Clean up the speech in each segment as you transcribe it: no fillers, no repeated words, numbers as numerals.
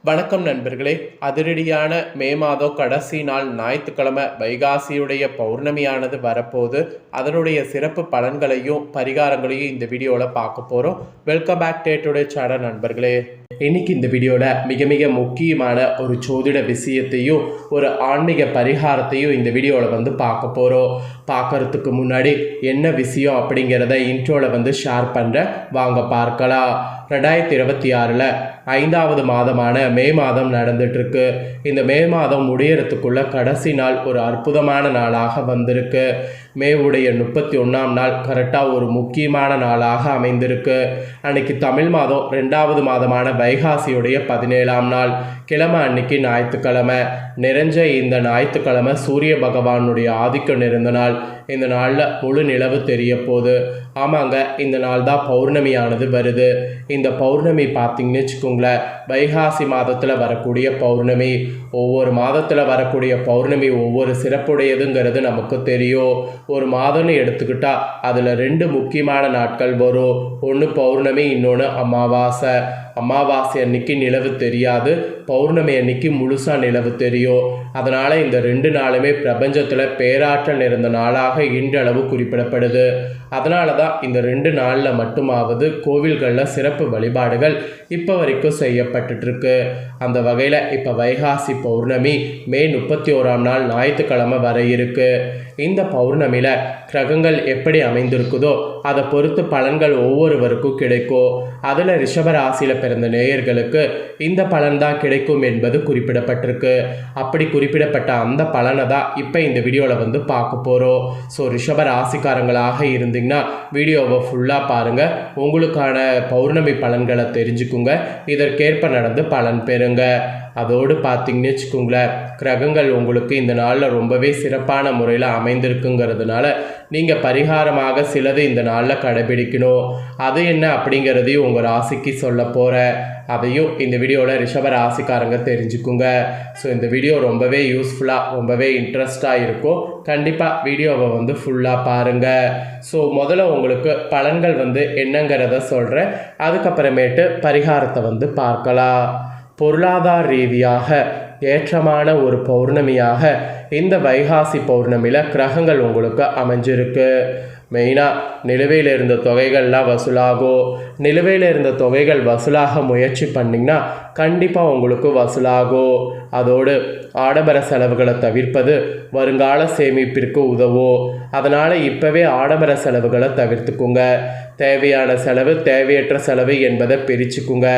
வணக்கம் நண்பர்களே. அதிரடியான மே மாதம் கடைசி நாள் ஞாயிற்றுக்கிழமை வைகாசியுடைய பௌர்ணமியானது வரப்போது. அதனுடைய சிறப்பு பலன்களையும் பரிகாரங்களையும் இந்த வீடியோவில் பார்க்க போகிறோம். வெல்கம் பேக் டுடே சேனல் நண்பர்களே. இன்னைக்கு இந்த வீடியோவில் மிக மிக முக்கியமான ஒரு ஜோதிட விஷயத்தையும் ஒரு ஆன்மீக பரிகாரத்தையும் இந்த வீடியோவில் பார்க்க போகிறோம். பார்க்கறதுக்கு முன்னாடி என்ன விஷயம் அப்படிங்கிறத இன்ட்ரோவில் ஷேர் பண்ணுறேன், வாங்க பார்க்கலாம். 2026 5வது மாதமான மே மாதம் நடந்துட்டுருக்கு. இந்த மே மாதம் முடியறதுக்குள்ள கடைசி நாள் ஒரு அற்புதமான நாளாக வந்திருக்கு. மேவுடைய 31ஆம் நாள் கரெக்டாக ஒரு முக்கியமான நாளாக அமைந்திருக்கு. அன்னைக்கு தமிழ் மாதம் 2வது மாதமான வைகாசியுடைய 17ஆம் நாள் கிழமை, அன்னைக்கு ஞாயிற்றுக்கிழமை. நிறைஞ்ச இந்த ஞாயிற்றுக்கிழமை சூரிய பகவானுடைய ஆதிக்கம் நிறைந்த நாள். இந்த நாளில் முழு நிலவு தெரிய போகுது. ஆமாங்க, இந்த நாள் தான் பௌர்ணமியானது வருது. இந்த பௌர்ணமி பார்த்திங்கன்னு வச்சுக்கோங்களேன், வைகாசி மாதத்தில் வரக்கூடிய பௌர்ணமி. ஒவ்வொரு மாதத்தில் வரக்கூடிய பௌர்ணமி ஒவ்வொரு சிறப்புடையதுங்கிறது நமக்கு தெரியும். ஒரு மாதம்னு எடுத்துக்கிட்டால் அதில் 2 முக்கியமான நாட்கள் வரும். ஒன்று பௌர்ணமி, இன்னொன்று அமாவாசை. அமாவாசை அன்னைக்கு நிலவு தெரியாது, பௌர்ணமி அன்னைக்கு முழுசாக நிலவு தெரியும். அதனால் இந்த 2 நாளுமே பிரபஞ்சத்தில் பேராற்றல் நிறைந்த நாளாக இன்றளவு குறிப்பிடப்படுது. அதனால தான் இந்த 2 நாளில் மட்டுமாவது கோவில்களில் சிறப்பு வழிபாடுகள் இப்போ வரைக்கும் செய்யப்பட்டுருக்கு. அந்த வகையில் இப்போ வைகாசி பௌர்ணமி மே 31ஆம் நாள் ஞாயிற்றுக்கிழமை வர இருக்கு. இந்த பௌர்ணமியில் கிரகங்கள் எப்படி அமைந்திருக்குதோ அதை பொறுத்து பலன்கள் ஒவ்வொருவருக்கும் கிடைக்கும். அதில் ரிஷபராசியில் பிறந்த நேயர்களுக்கு இந்த பலன் தான் கிடைக்கும் என்பது குறிப்பிடப்பட்டிருக்கு. அப்படி குறிப்பிடப்பட்ட அந்த பலனை தான் இப்போ இந்த வீடியோவில் பார்க்க போகிறோம். ஸோ ரிஷபராசிக்காரங்களாக இருந்தீங்கன்னா வீடியோவை ஃபுல்லாக பாருங்கள், உங்களுக்கான பௌர்ணமி பலன்களை தெரிஞ்சுக்குங்க, இதற்கேற்ப நடந்து பலன் பெறுங்க. அதோடு பார்த்திங்கன்னு வச்சுக்கோங்களேன், கிரகங்கள் உங்களுக்கு இந்த நாளில் ரொம்பவே சிறப்பான முறையில் அமைந்திருக்குங்கிறதுனால நீங்கள் பரிகாரமாக சிலது இந்த நாளில் கடைபிடிக்கணும். அது என்ன அப்படிங்கிறதையும் உங்கள் ராசிக்கு சொல்ல போகிறேன். அதையும் இந்த வீடியோவில் ரிஷப ராசிக்காரங்க தெரிஞ்சுக்குங்க. ஸோ இந்த வீடியோ ரொம்பவே யூஸ்ஃபுல்லாக ரொம்பவே இன்ட்ரெஸ்டாக இருக்கும். கண்டிப்பாக வீடியோவை ஃபுல்லாக பாருங்கள். ஸோ முதல்ல உங்களுக்கு பலன்கள் என்னங்கிறத சொல்கிறேன், அதுக்கப்புறமேட்டு பரிகாரத்தை பார்க்கலாம். பொருளாதார ரீதியாக ஏற்றமான ஒரு பௌர்ணமியாக இந்த வைகாசி பௌர்ணமியில் கிரகங்கள் உங்களுக்கு அமைஞ்சிருக்கு. மெயினாக நிலுவையில் இருந்த தொகைகள்லாம் வசூலாகும். நிலுவையில் இருந்த தொகைகள் வசூலாக முயற்சி பண்ணிங்கன்னா கண்டிப்பாக உங்களுக்கு வசூலாகும். அதோடு ஆடம்பர செலவுகளை தவிர்ப்பது வருங்கால சேமிப்பிற்கு உதவும். அதனால் இப்போவே ஆடம்பர செலவுகளை தவிர்த்துக்குங்க. தேவையான செலவு, தேவையற்ற செலவு என்பதை பிரிச்சுக்குங்க.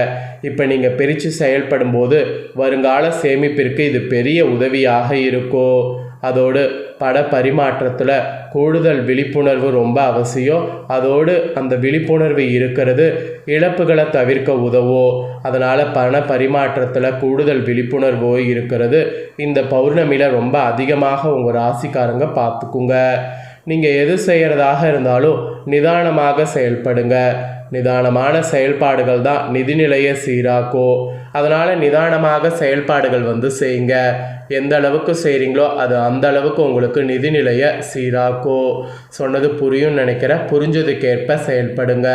இப்போ நீங்கள் பிரித்து செயல்படும் போது வருங்கால சேமிப்பிற்கு இது பெரிய உதவியாக இருக்கும். அதோடு பட பரிமாற்றத்தில் கூடுதல் விழிப்புணர்வு ரொம்ப அவசியம். அதோடு அந்த விழிப்புணர்வு இருக்கிறது இழப்புகளை தவிர்க்க உதவும். அதனால் பண பரிமாற்றத்தில் கூடுதல் விழிப்புணர்வு இருக்கிறது இந்த பௌர்ணமியில் ரொம்ப அதிகமாக உங்கள் ராசிக்காரங்க பார்த்துக்குங்க. நீங்கள் எது செய்கிறதாக இருந்தாலும் நிதானமாக செயல்படுங்க. நிதானமான செயல்பாடுகள் தான் நிதிநிலையை சீராக்கும். அதனால் நிதானமாக செயல்பாடுகள் செய்யுங்க. எந்த அளவுக்கு செய்கிறீங்களோ அது அந்த அளவுக்கு உங்களுக்கு நிதிநிலையை சீராக்கும். சொன்னது புரியும்னு நினைக்கிறேன். புரிஞ்சதுக்கேற்ப செயல்படுங்க.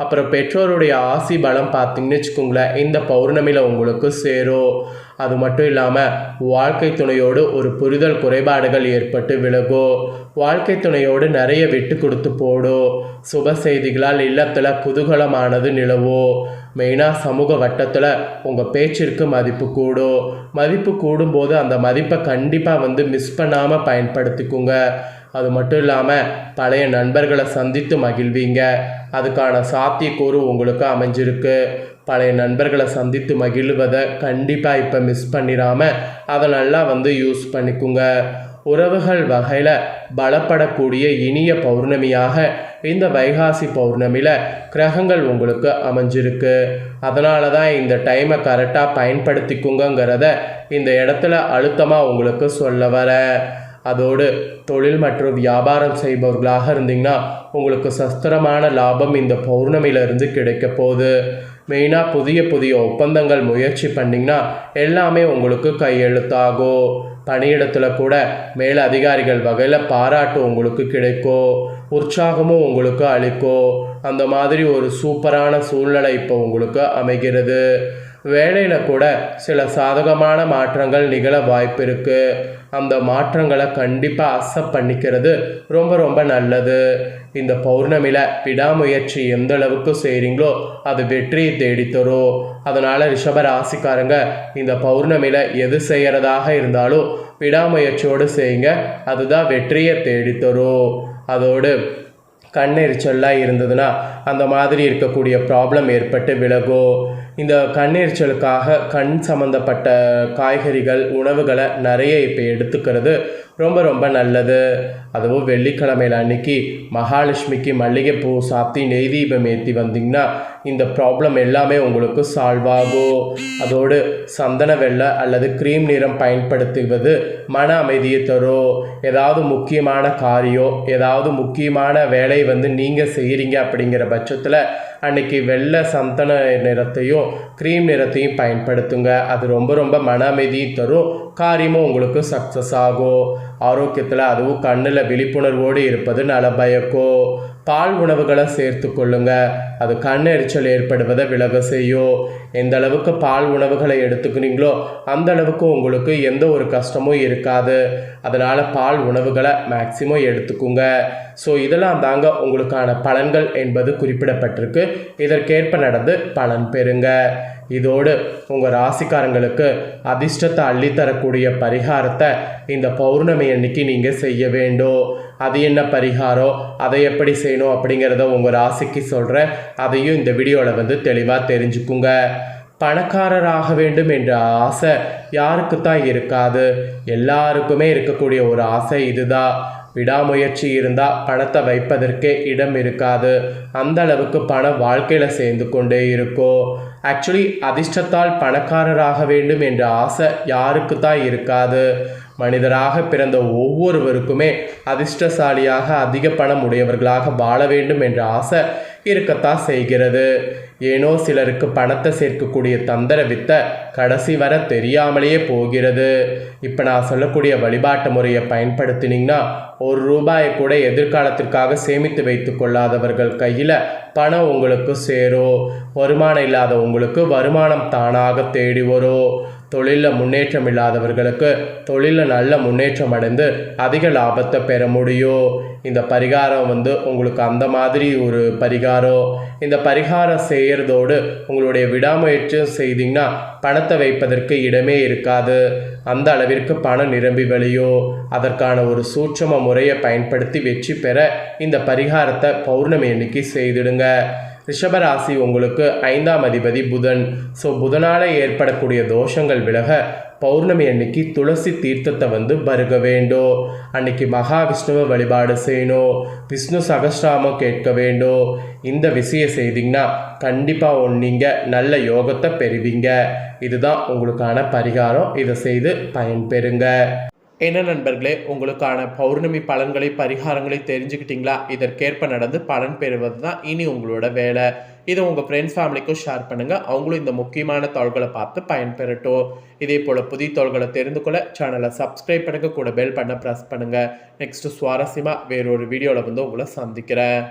அப்புறம் பெற்றோருடைய ஆசி பலம் பார்த்திங்கன்னு வச்சுக்கோங்களேன், இந்த பௌர்ணமியில் உங்களுக்கு சேரும். அது மட்டும் இல்லாமல் வாழ்க்கை துணையோடு ஒரு புரிதல் குறைபாடுகள் ஏற்பட்டு விலகும். வாழ்க்கை துணையோடு நிறைய விட்டு கொடுத்து போடும். சுப செய்திகளால் இல்லத்தில் குதூகலமானது நிலவும். மெயினாக சமூக வட்டத்தில் உங்கள் பேச்சிற்கு மதிப்பு கூடும். மதிப்பு கூடும்போது அந்த மதிப்பை கண்டிப்பாக மிஸ் பண்ணாமல் பயன்படுத்திக்குங்க. அது மட்டும் இல்லாமல் பழைய நண்பர்களை சந்தித்து மகிழ்வீங்க. அதுக்கான சாத்தியக்கூறு உங்களுக்கு அமைஞ்சிருக்கு. பழைய நண்பர்களை சந்தித்து மகிழ்வதை கண்டிப்பாக இப்போ மிஸ் பண்ணிடாமல் அதை நல்லா யூஸ் பண்ணிக்குங்க. உறவுகள் வகையில் பலப்படக்கூடிய இனிய பௌர்ணமியாக இந்த வைகாசி பௌர்ணமியில் கிரகங்கள் உங்களுக்கு அமைஞ்சிருக்கு. அதனால தான் இந்த டைமை கரெக்டாக பயன்படுத்திக்குங்கிறத இந்த இடத்துல அழுத்தமாக உங்களுக்கு சொல்ல வரேன். அதோடு தொழில் மற்றும் வியாபாரம் செய்பவர்களாக இருந்தீங்கன்னா உங்களுக்கு சஸ்திரமான லாபம் இந்த பௌர்ணமியிலிருந்து கிடைக்க போகுது. மெயினாக புதிய புதிய ஒப்பந்தங்கள் முயற்சி பண்ணிங்கன்னா எல்லாமே உங்களுக்கு கையெழுத்தாகும். பணியிடத்தில் கூட மேல் அதிகாரிகள் வகையில் பாராட்டு உங்களுக்கு கிடைக்கும். உற்சாகமும் உங்களுக்கு அளிக்கும். அந்த மாதிரி ஒரு சூப்பரான சூழ்நிலை இப்போ உங்களுக்கு அமைகிறது. வேலையில் கூட சில சாதகமான மாற்றங்கள் நிகழ வாய்ப்பு இருக்குது. அந்த மாற்றங்களை கண்டிப்பாக அக்செப்ட் பண்ணிக்கிறது ரொம்ப ரொம்ப நல்லது. இந்த பௌர்ணமியில் விடாமுயற்சி எந்த அளவுக்கு செய்கிறீங்களோ அது வெற்றியை தேடித்தரும். அதனால் ரிஷப ராசிக்காரங்க இந்த பௌர்ணமியில் எது செய்கிறதாக இருந்தாலும் விடாமுயற்சியோடு செய்யுங்க, அதுதான் வெற்றியை தேடித்தரும். அதோடு கண்ணெரிச்சல்லாம் இருந்ததுன்னா அந்த மாதிரி இருக்கக்கூடிய ப்ராப்ளம் ஏற்பட்டு விலகும். இந்த கண்ணெரிச்சலுக்காக கண் சம்மந்தப்பட்ட காய்கறிகள் உணவுகளை நிறைய இப்போ எடுத்துக்கிறது ரொம்ப ரொம்ப நல்லது. அதுவும் வெள்ளிக்கிழமையில் அன்னைக்கு மகாலட்சுமிக்கு மல்லிகைப்பூ சாத்தி நெய் தீபம் ஏற்றி வந்தீங்கன்னா இந்த ப்ராப்ளம் எல்லாமே உங்களுக்கு சால்வ் ஆகும். அதோடு சந்தன வெள்ளை அல்லது க்ரீம் நிறம் பயன்படுத்துவது மன அமைதியை தரும். ஏதாவது முக்கியமான காரியம், ஏதாவது முக்கியமான வேலை நீங்கள் செய்கிறீங்க அப்படிங்கிற பட்சத்தில் அன்னைக்கு வெள்ளை சந்தன நிறத்தையும் க்ரீம் நிறத்தையும் பயன்படுத்துங்க. அது ரொம்ப ரொம்ப மன அமைதியும் தரும், காரியமும் உங்களுக்கு சக்ஸஸ் ஆகும். ஆரோக்கியத்தில் அதுவும் கண்ணில் விழிப்புணர்வோடு இருப்பது நல பயக்கும். பால் உணவுகளை சேர்த்து கொள்ளுங்க, அது கண் எரிச்சல் ஏற்படுவதை விலக செய்யும். எந்த அளவுக்கு பால் உணவுகளை எடுத்துக்கிறீங்களோ அந்த அளவுக்கு உங்களுக்கு எந்த ஒரு கஷ்டமும் இருக்காது. அதனால் பால் உணவுகளை மேக்சிமம் எடுத்துக்குங்க. ஸோ இதெல்லாம் தாங்க உங்களுக்கான பலன்கள் என்பது குறிப்பிடப்பட்டிருக்கு. இதற்கேற்ப நடந்து பலன் பெறுங்க. இதோடு உங்கள் ராசிக்காரங்களுக்கு அதிர்ஷ்டத்தை அள்ளித்தரக்கூடிய பரிகாரத்தை இந்த பௌர்ணமி அன்னைக்கு நீங்கள் செய்ய வேண்டும். அது என்ன பரிகாரம், அதை எப்படி செய்யணும் அப்படிங்கிறத உங்கள் ராசிக்கு சொல்கிறேன். அதையும் இந்த வீடியோவில் தெளிவாக தெரிஞ்சுக்குங்க. பணக்காரராக வேண்டும் என்ற ஆசை யாருக்கு தான் இருக்காது? எல்லாருக்குமே இருக்கக்கூடிய ஒரு ஆசை இதுதான். விடாமுயற்சி இருந்தால் பணத்தை வைப்பதற்கே இடம் இருக்காது. அந்த அளவுக்கு பணம் வாழ்க்கையில் சேர்ந்து கொண்டே இருக்கும். ஆக்சுவலி அதிர்ஷ்டத்தால் பணக்காரராக வேண்டும் என்ற ஆசை யாருக்கு தான் இருக்காது? மனிதராக பிறந்த ஒவ்வொருவருக்குமே அதிர்ஷ்டசாலியாக அதிக பணம் உடையவர்களாக வாழ வேண்டும் என்ற ஆசை இருக்கத்தான் செய்கிறது. ஏனோ சிலருக்கு பணத்தை சேர்க்கக்கூடிய தந்திர வித்தை கடைசி வர தெரியாமலேயே போகிறது. இப்போ நான் சொல்லக்கூடிய வழிபாட்டு முறையை பயன்படுத்தினீங்கன்னா ₹1 கூட எதிர்காலத்திற்காக சேமித்து வைத்து கொள்ளாதவர்கள் கையில் பணம் உங்களுக்கு சேரும். வருமானம் இல்லாத உங்களுக்கு வருமானம் தானாக தேடி வரும். தொழிலில் முன்னேற்றம் இல்லாதவர்களுக்கு தொழிலில் நல்ல முன்னேற்றம் அடைந்து அதிக லாபத்தை பெற முடியும். இந்த பரிகாரம் உங்களுக்கு அந்த மாதிரி ஒரு பரிகாரம். இந்த பரிகாரம் செய்கிறதோடு உங்களுடைய விடாமுயற்சியும் செய்தீங்கன்னா பணத்தை வைப்பதற்கு இடமே இருக்காது. அந்த அளவிற்கு பணம் நிரம்பி வழியும். அதற்கான ஒரு சூட்சம முறையை பயன்படுத்தி வெற்றி பெற இந்த பரிகாரத்தை பௌர்ணமி அன்னைக்கு செய்திடுங்க. ரிஷபராசி உங்களுக்கு 5ஆம் அதிபதி புதன். ஸோ புதனால் ஏற்படக்கூடிய தோஷங்கள் விலக பௌர்ணமி அன்னைக்கு துளசி தீர்த்தத்தை பருக வேண்டும். அன்னைக்கு மகாவிஷ்ணுவை வழிபாடு செய்யணும். விஷ்ணு சகஸ்ரநாமம் கேட்க வேண்டும். இந்த விஷயம் செய்தீங்கன்னா கண்டிப்பாக நீங்கள் நல்ல யோகத்தை பெறுவீங்க. இதுதான் உங்களுக்கான பரிகாரம். இதை செய்து பயன்பெறுங்க. என்ன நண்பர்களே, உங்களுக்கான பௌர்ணமி பலன்களை பரிகாரங்களை தெரிஞ்சுக்கிட்டீங்களா? இதற்கேற்ப நடந்து பலன் பெறுவது தான் இனி உங்களோட வேலை. இதை உங்கள் ஃப்ரெண்ட்ஸ் ஃபேமிலிக்கும் ஷேர் பண்ணுங்கள். அவங்களும் இந்த முக்கியமான தகவல்களை பார்த்து பயன்பெறட்டும். இதே போல் புதிய தகவல்களை தெரிந்து கொள்ள சேனலை சப்ஸ்கிரைப் பண்ணுங்கள், கூட பெல் பண்ண ப்ரெஸ் பண்ணுங்கள். நெக்ஸ்ட்டு சுவாரஸ்யமாக வேறொரு வீடியோவில் உங்களை சந்திக்கிறேன்.